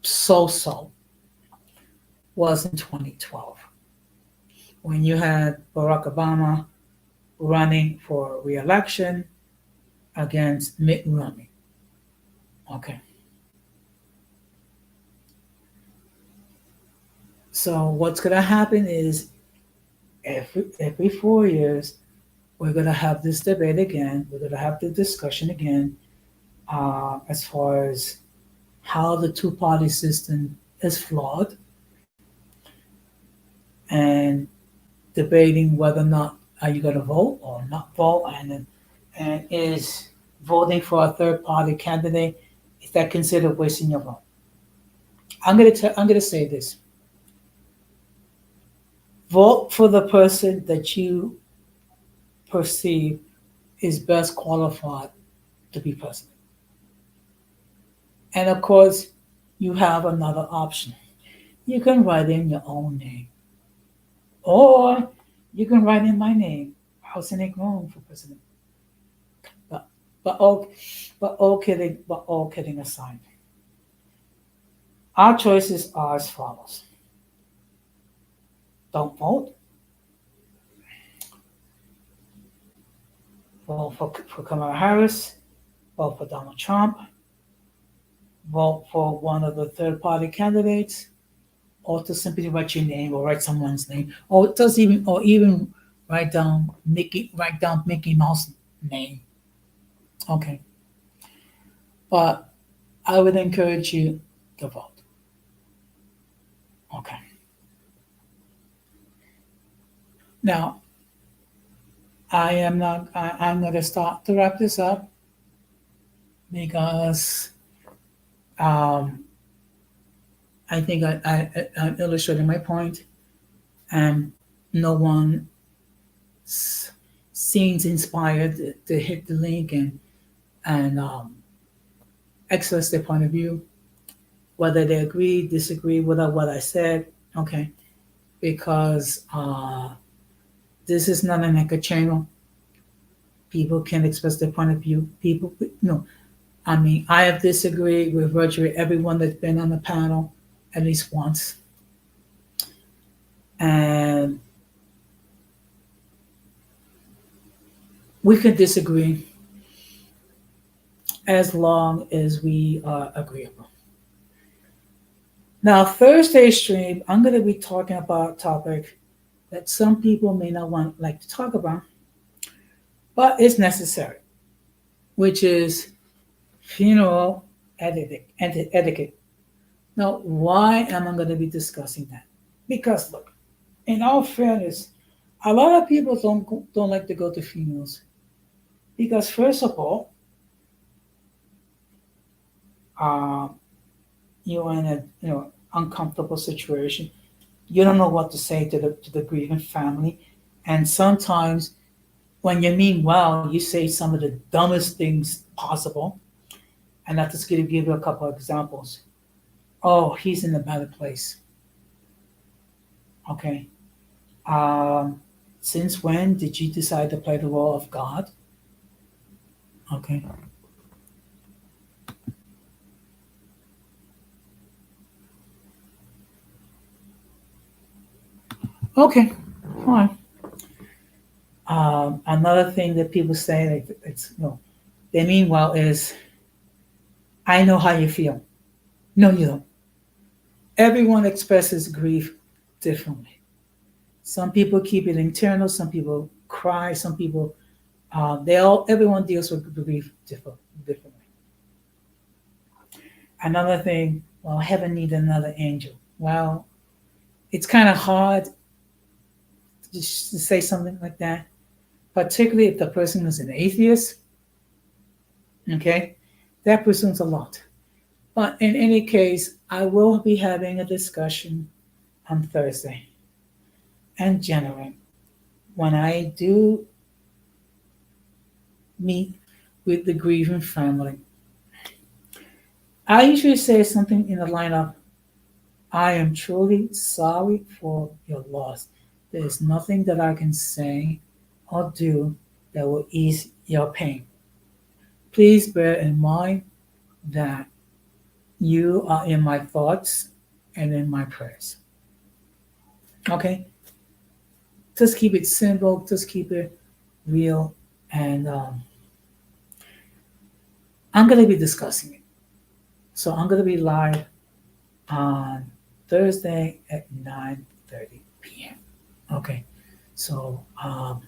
so was in 2012 when you had Barack Obama running for re-election against Mitt Romney. Okay. So what's going to happen is every 4 years, we're going to have this debate again. We're going to have the discussion again as far as how the two-party system is flawed and debating whether or not are you going to vote or not vote, and is voting for a third-party candidate, is that considered wasting your vote? I'm going to say this: vote for the person that you perceive is best qualified to be president. And of course, you have another option. You can write in your own name, or you can write in my name, Hossein Negron, for president. But but all all kidding aside, our choices are as follows: don't vote, vote for Kamala Harris, vote for Donald Trump, vote for one of the third party candidates, or to simply write your name or write someone's name, or just even write down Mickey Mouse name. Okay. But I would encourage you to vote. Okay. Now I'm gonna start to wrap this up because I think I'm illustrating my point, and no one seems inspired to hit the link and express their point of view, whether they agree, disagree with what I said. Okay, because this is not an echo channel. People can express their point of view. People, no, I mean, I have disagreed with virtually everyone that's been on the panel at least once. And we can disagree as long as we are agreeable. Now, Thursday stream, I'm going to be talking about a topic that some people may not like to talk about, but it's necessary, which is funeral etiquette. Now, why am I going to be discussing that? Because look, in all fairness, a lot of people don't like to go to funerals because, first of all, you're in a uncomfortable situation. You don't know what to say to the grieving family, and sometimes when you mean well, you say some of the dumbest things possible. And I'm just going to give you a couple of examples. Oh, he's in a better place. Okay. Um, since when did you decide to play the role of God? Okay. Okay. Fine. Another thing that people say, like, they mean well is, I know how you feel. No, you don't. Everyone expresses grief differently. Some people keep it internal. Some people cry. Some people, everyone deals with grief differently. Another thing, well, heaven needs another angel. Well, it's kind of hard to say something like that, particularly if the person is an atheist. Okay, that presumes a lot. But in any case, I will be having a discussion on Thursday and January when I do meet with the grieving family. I usually say something in the line of, I am truly sorry for your loss. There is nothing that I can say or do that will ease your pain. Please bear in mind that you are in my thoughts and in my prayers. Okay? Just keep it simple, just keep it real. And I'm going to be discussing it. So I'm going to be live on Thursday at 9:30 p.m. Okay. So what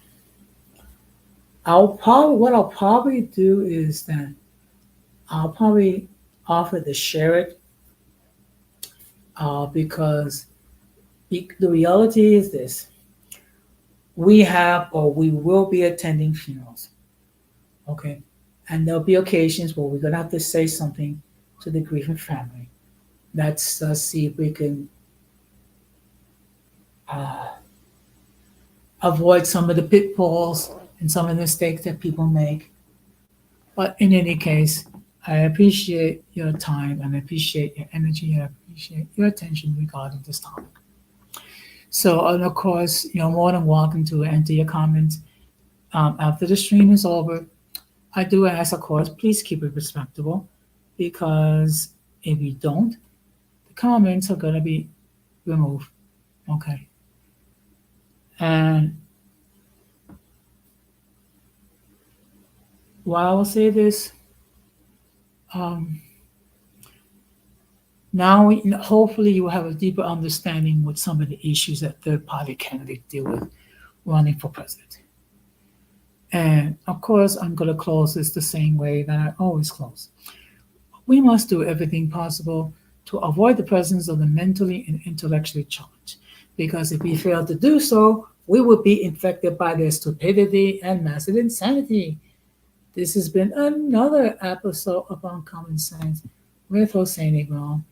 I'll probably do is that I'll probably offer to share it because the reality is this: we have or we will be attending funerals. Okay, and there'll be occasions where we're gonna have to say something to the grieving family. Let's see if we can uh, avoid some of the pitfalls and some of the mistakes that people make. But in any case, I appreciate your time and I appreciate your energy and I appreciate your attention regarding this topic. So, and of course, you're more than welcome to enter your comments after the stream is over. I do ask, of course, please keep it respectable because if you don't, the comments are going to be removed. Okay. And while I will say this, um, now hopefully you will have a deeper understanding with some of the issues that third party candidates deal with running for president. And of course, I'm going to close this the same way that I always close. We must do everything possible to avoid the presence of the mentally and intellectually challenged, because if we fail to do so, we will be infected by their stupidity and massive insanity. This has been another episode of Uncommon Sense with Jose Negron.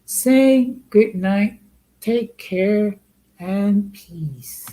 Say good night, take care, and peace.